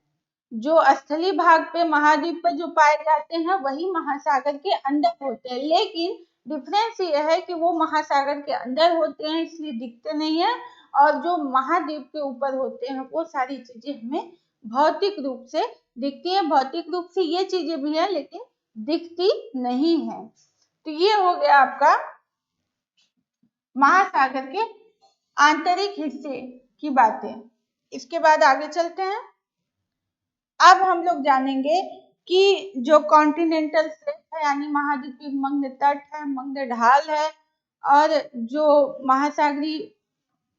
जो स्थलीय भाग पे महाद्वीप पे जो पाए जाते हैं वही महासागर के अंदर होते हैं, लेकिन डिफरेंस ये है कि वो महासागर के अंदर होते हैं इसलिए दिखते नहीं है, और जो महाद्वीप के ऊपर होते हैं वो सारी चीजें हमें भौतिक रूप से दिखती है। भौतिक रूप से ये चीजें भी है लेकिन दिखती नहीं है। तो ये हो गया आपका महासागर के आंतरिक हिस्से की बातें। इसके बाद आगे चलते हैं। अब हम लोग जानेंगे कि जो कॉन्टिनेंटल स्लेट है यानी महाद्वीपीय मग्न तट है, मग्न ढाल है और जो महासागरीय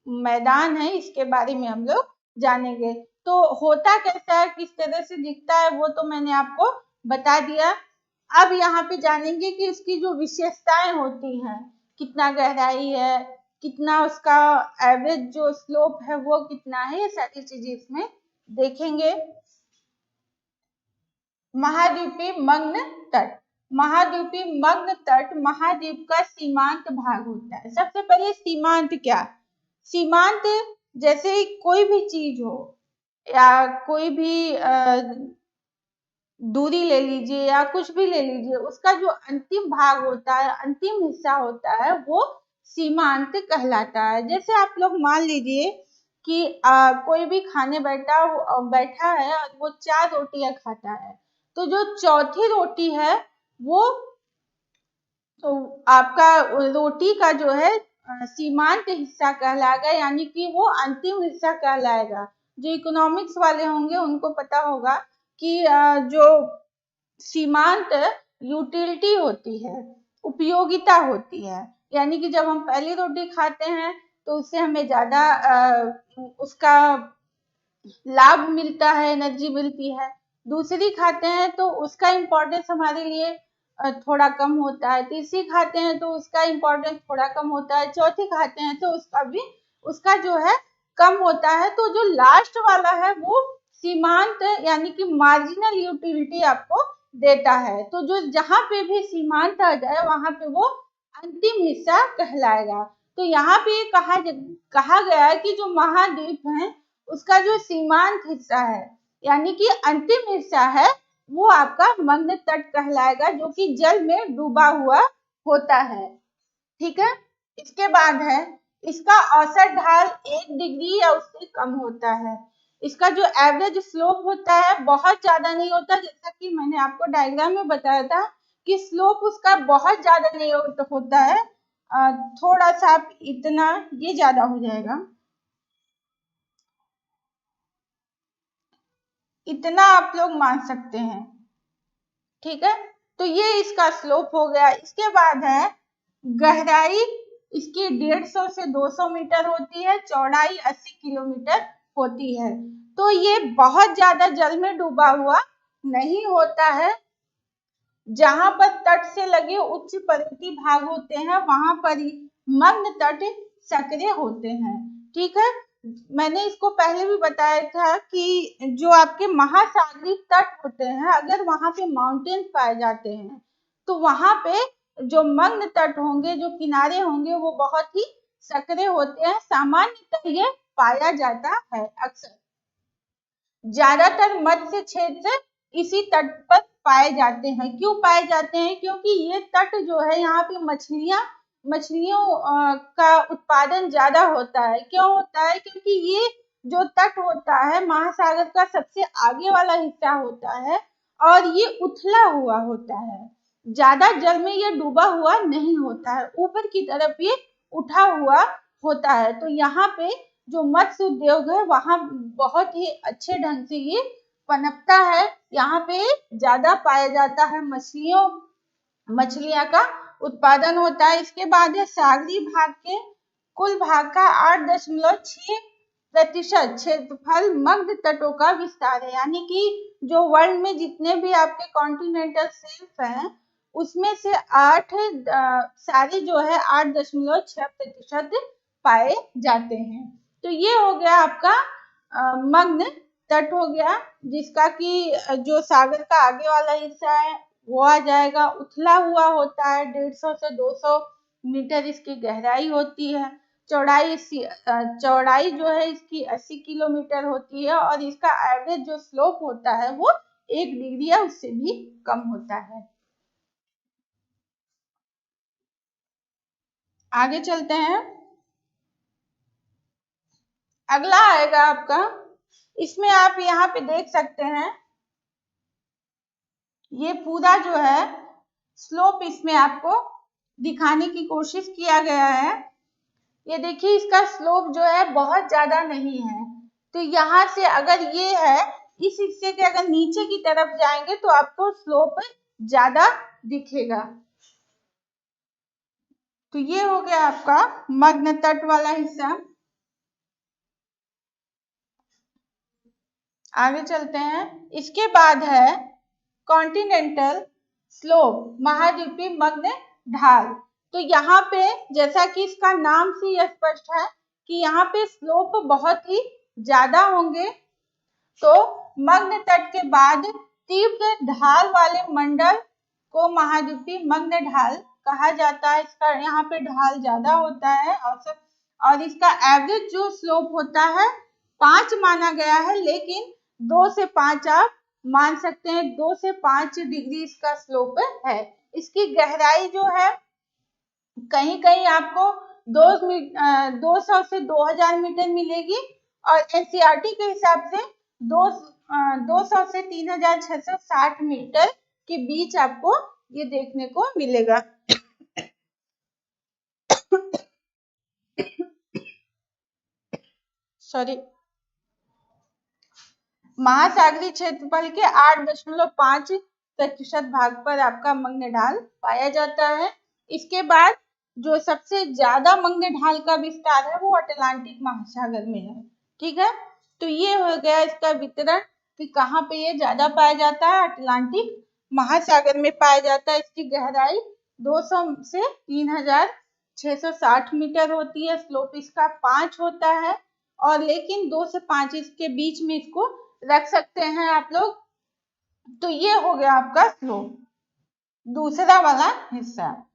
मैदान है, इसके बारे में हम लोग जानेंगे। तो होता कैसा है, किस तरह से दिखता है, वो तो मैंने आपको बता दिया। अब यहाँ पे जानेंगे कि इसकी जो विशेषताएं होती हैं, कितना गहराई है, कितना उसका एवरेज जो स्लोप है वो कितना है, ये सारी चीजें इसमें देखेंगे। महाद्वीपीय मग्न तट। महाद्वीपीय मग्न तट महाद्वीप का सीमांत भाग होता है। सबसे पहले सीमांत क्या? सीमांत जैसे कोई भी चीज हो या कोई भी दूरी ले लीजिए या कुछ भी ले लीजिए, उसका जो अंतिम भाग होता है, अंतिम हिस्सा होता है, वो सीमांत कहलाता है। जैसे आप लोग मान लीजिए कि कोई भी खाने बैठा है और वो 4 रोटियां खाता है, तो जो चौथी रोटी है वो तो आपका रोटी का जो है सीमांत हिस्सा कहलाएगा, यानी कि वो अंतिम हिस्सा कहलाएगा। जो इकोनॉमिक्स वाले होंगे उनको पता होगा कि जो सीमांत यूटिलिटी होती है, उपयोगिता होती है, यानी कि जब हम पहली रोटी खाते हैं तो उससे हमें ज्यादा उसका लाभ मिलता है, एनर्जी मिलती है। दूसरी खाते हैं तो उसका इम्पोर्टेंस हमारे लिए थोड़ा कम होता है। तीसरी खाते हैं तो उसका इम्पोर्टेंस थोड़ा कम होता है। चौथी खाते हैं तो उसका जो है कम होता है। तो जो लास्ट वाला है वो सीमांत यानी कि मार्जिनल यूटिलिटी आपको देता है। तो जो जहां पे भी सीमांत आ जाए वहां पे वो अंतिम हिस्सा कहलाएगा। तो यहाँ पे कहा गया है कि जो महाद्वीप है उसका जो सीमांत हिस्सा है यानी कि अंतिम हिस्सा है वो आपका मग्न तट कहलाएगा, जो कि जल में डूबा हुआ होता है। ठीक है, इसके बाद है इसका औसत ढाल 1 डिग्री या उससे कम होता है। इसका जो एवरेज स्लोप होता है बहुत ज्यादा नहीं होता, जैसा कि मैंने आपको डायग्राम में बताया था कि स्लोप उसका बहुत ज्यादा नहीं होता है, थोड़ा सा इतना ये ज्यादा हो जाएगा, इतना आप लोग मान सकते हैं। ठीक है, तो ये इसका स्लोप हो गया। इसके बाद है गहराई, इसकी 150 से 200 मीटर होती है, चौड़ाई 80 किलोमीटर होती है। तो ये बहुत ज्यादा जल में डूबा हुआ नहीं होता है। जहां पर तट से लगे उच्च पर्वतीय भाग होते हैं वहां पर ही मग्न तट सक्रिय होते हैं। ठीक है, मैंने इसको पहले भी बताया था कि जो आपके महासागरीय तट होते हैं, अगर वहां पे माउंटेन पाए जाते हैं तो वहां पे जो मग्न तट होंगे, जो किनारे होंगे, वो बहुत ही सक्रिय होते हैं। सामान्यतः ये पाया जाता है अक्सर। ज्यादातर मत्स्य क्षेत्र इसी तट पर पाए जाते हैं। क्यों पाए जाते हैं? क्योंकि ये तट जो है यहाँ पे मछलियों का उत्पादन ज्यादा होता है। क्यों होता है? क्योंकि ये जो तट होता है महासागर का सबसे आगे वाला हिस्सा होता है और ये उथला हुआ होता है, ज्यादा जल में ये डूबा हुआ नहीं होता है, ऊपर की तरफ ये उठा हुआ होता है। तो यहाँ पे जो मत्स्य उद्योग है वहां बहुत ही अच्छे ढंग से ये पनपता है। यहाँ पे ज्यादा पाया जाता है मछलियां का उत्पादन होता है। इसके बाद है सागरी भाग के कुल भाग का 8.6% क्षेत्रफल मग्न तटों का विस्तार है। यानी कि जो वर्ल्ड में जितने भी आपके कॉन्टिनेंटल शेल्फ हैं उसमें से 8 सारे जो है 8.6% पाए जाते हैं। तो ये हो गया आपका मग्न तट हो गया, जिसका कि जो सागर का आगे वाला हिस्सा है वो आ जाएगा, उथला हुआ होता है, 150 से 200 मीटर इसकी गहराई होती है, चौड़ाई जो है इसकी 80 किलोमीटर होती है और इसका एवरेज जो स्लोप होता है वो 1 डिग्री या उससे भी कम होता है। आगे चलते हैं। अगला आएगा आपका, इसमें आप यहाँ पे देख सकते हैं ये पूरा जो है स्लोप इसमें आपको दिखाने की कोशिश किया गया है। ये देखिए इसका स्लोप जो है बहुत ज्यादा नहीं है। तो यहाँ से अगर ये है, इस हिस्से के अगर नीचे की तरफ जाएंगे तो आपको स्लोप ज्यादा दिखेगा। तो ये हो गया आपका मग्न तट वाला हिस्सा। आगे चलते हैं। इसके बाद है कॉन्टिनेंटल स्लोप, महाद्वीपीय मग्न ढाल। तो यहाँ पे जैसा कि इसका नाम से यह स्पष्ट है कि यहाँ पे स्लोप बहुत ही ज्यादा होंगे। तो मग्न तट के बाद तीव्र ढाल वाले मंडल को महाद्वीपीय मग्न ढाल कहा जाता है। इसका यहाँ पे ढाल ज्यादा होता है और इसका एवरेज जो स्लोप होता है 5 माना गया है, लेकिन 2 से 5 आप मान सकते हैं, 2 से 5 डिग्री इसका स्लोप है। इसकी गहराई जो है कहीं कहीं आपको 200 से 2000 मीटर मिलेगी और एनसीईआरटी के हिसाब से 200 से 3660 मीटर के बीच आपको ये देखने को मिलेगा। सॉरी, महासागरीय क्षेत्रफल के 8.5% भाग पर आपका मग्न ढाल पाया जाता है। इसके बाद जो सबसे ज्यादा मग्न ढाल का विस्तार है वो अटलांटिक महासागर में है। ठीक है, तो ये हो गया इसका वितरण कि कहाँ पे ये ज्यादा पाया जाता है। अटलांटिक महासागर में पाया जाता है। इसकी गहराई 200 से 3660 मीटर होती है। स्लोप इसका 5 होता है और लेकिन 2 से 5 इसके बीच में इसको रख सकते हैं आप लोग। तो ये हो गया आपका स्लोप, दूसरा वाला हिस्सा।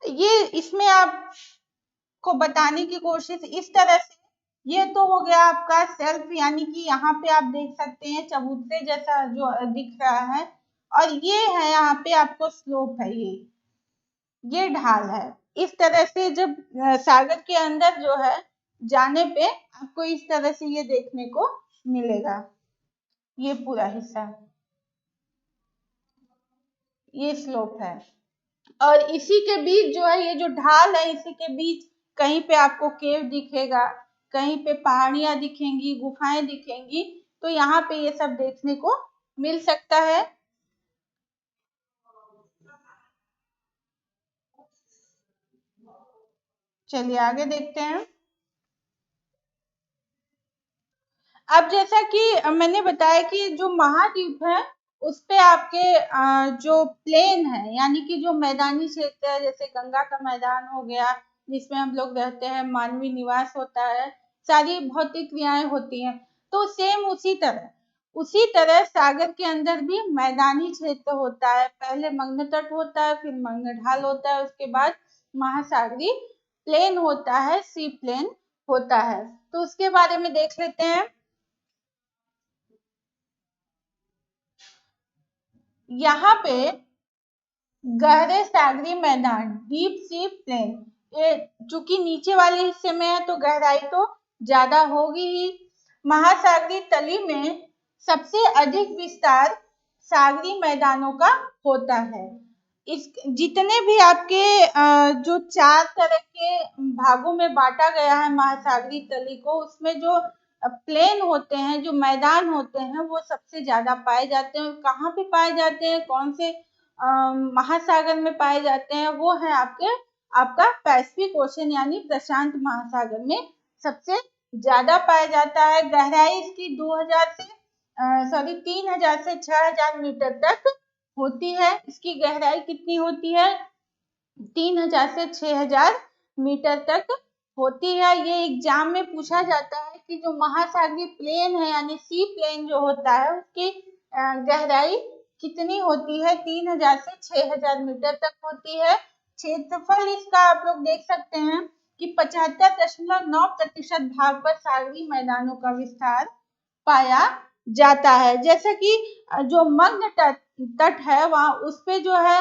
ये इसमें आपको बताने की कोशिश इस तरह से ये तो हो गया आपका सेल्फ, यानी कि यहाँ पे आप देख सकते हैं चबूतरे जैसा जो दिख रहा है, और ये है यहाँ पे आपको स्लोप है, ये ढाल है। इस तरह से जब सागर के अंदर जो है जाने पे आपको इस तरह से ये देखने को मिलेगा, ये पूरा हिस्सा, ये स्लोप है। और इसी के बीच जो है ये जो ढाल है, इसी के बीच कहीं पे आपको केव दिखेगा, कहीं पे पहाड़ियां दिखेंगी, गुफाएं दिखेंगी, तो यहाँ पे ये सब देखने को मिल सकता है। चलिए आगे देखते हैं। अब जैसा कि मैंने बताया कि जो महाद्वीप है उस पे आपके जो प्लेन है, यानी कि जो मैदानी क्षेत्र है, जैसे गंगा का मैदान हो गया जिसमें हम लोग रहते हैं, मानवीय निवास होता है, सारी भौतिक क्रियाएं होती हैं, तो सेम उसी तरह सागर के अंदर भी मैदानी क्षेत्र होता है। पहले मग्न तट होता है, फिर मग्न ढाल होता है, उसके बाद महासागरीय प्लेन होता है, सी प्लेन होता है। तो उसके बारे में देख लेते हैं। यहाँ पे गहरे सागरी मैदान, डीप सी प्लेन, ये चूंकि नीचे वाले हिस्से में है तो गहराई तो ज्यादा होगी ही। महासागरी तली में सबसे अधिक विस्तार सागरी मैदानों का होता है। इस जितने भी आपके जो 4 तरह के भागों में बांटा गया है महासागरी तली को, उसमें जो प्लेन होते हैं, जो मैदान होते हैं, वो सबसे ज्यादा पाए जाते हैं। कहाँ पे पाए जाते हैं, कौन से महासागर में पाए जाते हैं, वो है आपका पैसिफिक ओशन यानी प्रशांत महासागर में सबसे ज्यादा पाया जाता है। गहराई इसकी 3000 से 6000 मीटर तक होती है। इसकी गहराई कितनी होती है? 3000 से 6000 मीटर तक होती है। ये एग्जाम में पूछा जाता है कि जो महासागरीय प्लेन है यानी सी प्लेन जो होता है उसकी गहराई कितनी होती है? 3000 से 6000 मीटर तक होती है। क्षेत्रफल इसका आप लोग देख सकते हैं कि 75.9% भाग पर सागरीय मैदानों का विस्तार पाया जाता है। जैसे कि जो मग्न तट है वहां उस पे जो है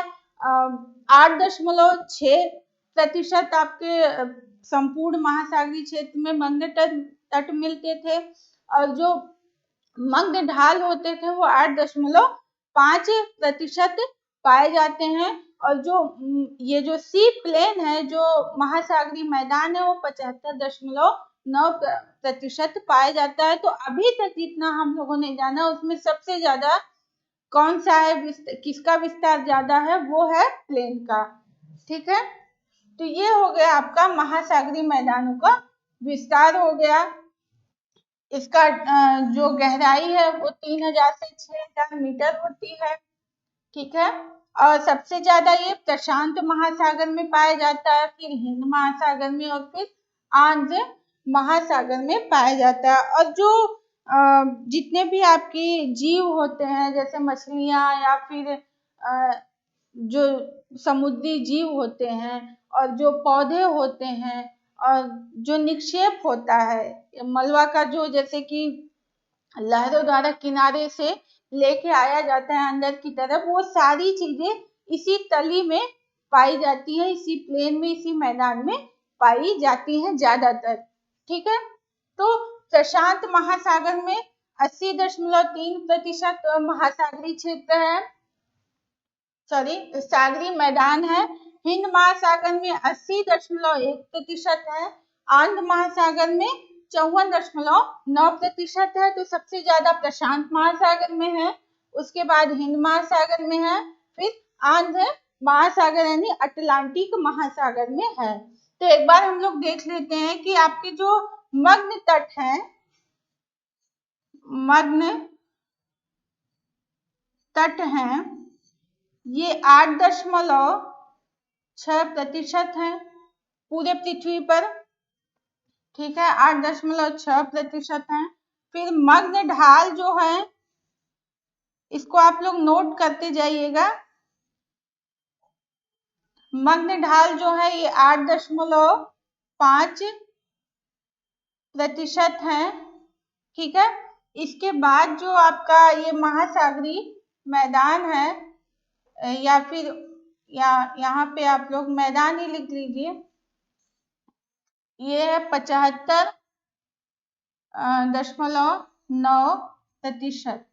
8.6% आपके संपूर्ण महासागरीय क्षेत्र में मग्न तट मिलते थे, और जो मग्न ढाल होते थे वो 8.5% पाए जाते हैं। और जो ये जो सी प्लेन है, जो महासागरीय मैदान है, वो 75.9% पाया जाता है। तो अभी तक जितना हम लोगों ने जाना उसमें सबसे ज्यादा कौन सा है, किसका विस्तार ज्यादा है? वो है प्लेन का। ठीक है, तो ये हो गया आपका महासागरीय मैदानों का विस्तार हो गया। इसका जो गहराई है वो 3000 से 6000 मीटर होती है। ठीक है, और सबसे ज्यादा ये प्रशांत महासागर में पाया जाता है, फिर हिंद महासागर में, और फिर आंध्र महासागर में पाया जाता है। और जो जितने भी आपकी जीव होते हैं, जैसे मछलियां या फिर जो समुद्री जीव होते हैं, और जो पौधे होते हैं, और जो निक्षेप होता है मलबा का, जो जैसे कि लहरों द्वारा किनारे से लेके आया जाता है अंदर की तरफ, वो सारी चीजें इसी तली में पाई जाती है, इसी प्लेन में, इसी मैदान में पाई जाती हैं ज्यादातर। ठीक है, तो प्रशांत महासागर में 80.3% महासागरीय क्षेत्र है, सागरीय मैदान है। हिंद महासागर में 80.1% है। आंध्र महासागर में 54.9% है। तो सबसे ज्यादा प्रशांत महासागर में है, उसके बाद हिंद महासागर में है, फिर आंध्र महासागर यानी अटलांटिक महासागर में है। तो एक बार हम लोग देख लेते हैं कि आपके जो मग्न तट है, मग्न तट हैं, ये 8.6% है पूरे पृथ्वी पर। ठीक है, 8.6% है। फिर मग्न ढाल जो है, इसको आप लोग नोट करते जाइएगा। मग्न ढाल जो है ये 8.5% प्रतिशत है। ठीक है, इसके बाद जो आपका ये महासागरीय मैदान है या फिर यहाँ पे आप लोग मैदान ही लिख लीजिए, ये है 75.9%।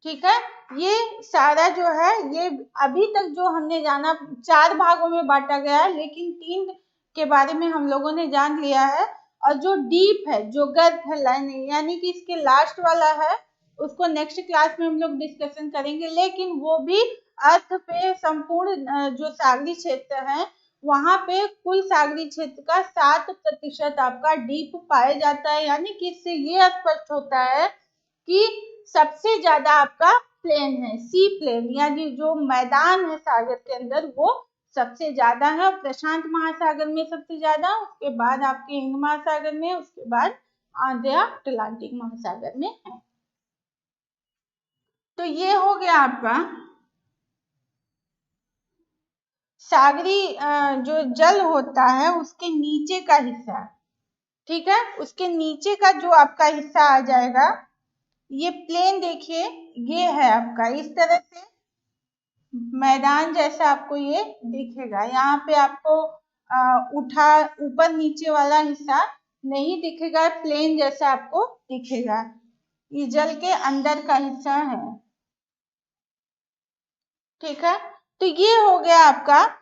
ठीक है, ये सारा जो है ये अभी तक जो हमने जाना 4 भागों में बांटा गया है, लेकिन 3 के बारे में हम लोगों ने जान लिया है। और जो डीप है, जो गर्त है, यानी कि इसके लास्ट वाला है, उसको नेक्स्ट क्लास में हम लोग डिस्कशन करेंगे। लेकिन वो भी अर्थ पे संपूर्ण जो सागरी क्षेत्र है, वहां पे कुल सागरी क्षेत्र का 7% आपका डीप पाया जाता है। यानी कि इससे ये स्पष्ट होता है कि सबसे ज्यादा आपका प्लेन है, सी प्लेन, यानी जो मैदान है सागर के अंदर वो सबसे ज्यादा है। प्रशांत महासागर में सबसे ज्यादा, उसके बाद आपके हिंद महासागर में, उसके बाद आंध्र अटलांटिक महासागर में है। तो ये हो गया आपका सागरी जो जल होता है उसके नीचे का हिस्सा। ठीक है, उसके नीचे का जो आपका हिस्सा आ जाएगा, ये प्लेन देखिए, ये है आपका इस तरह से मैदान जैसा आपको ये दिखेगा। यहाँ पे आपको उठा ऊपर नीचे वाला हिस्सा नहीं दिखेगा, प्लेन जैसा आपको दिखेगा। ये जल के अंदर का हिस्सा है। ठीक है, तो ये हो गया आपका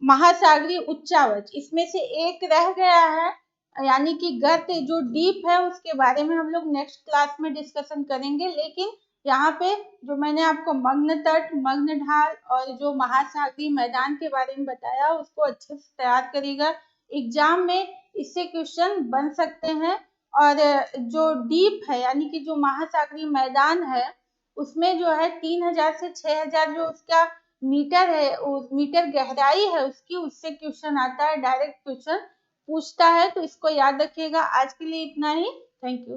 महासागरीय उच्चावच। इसमें से एक रह गया है, यानी कि गर्त जो डीप है, उसके बारे में हम लोग नेक्स्ट क्लास में डिस्कशन करेंगे। लेकिन यहाँ पे जो मैंने आपको मग्न तट, मग्न ढाल और जो महासागरीय मैदान के बारे में बताया, उसको अच्छे से तैयार करिएगा। एग्जाम में इससे क्वेश्चन बन सकते हैं। और जो डीप है, यानी कि जो महासागरीय मैदान है, उसमें जो है 3000 से 6000 जो उसका मीटर है, उस मीटर गहराई है उसकी, उससे क्वेश्चन आता है, डायरेक्ट क्वेश्चन पूछता है। तो इसको याद रखिएगा। आज के लिए इतना ही। Thank you.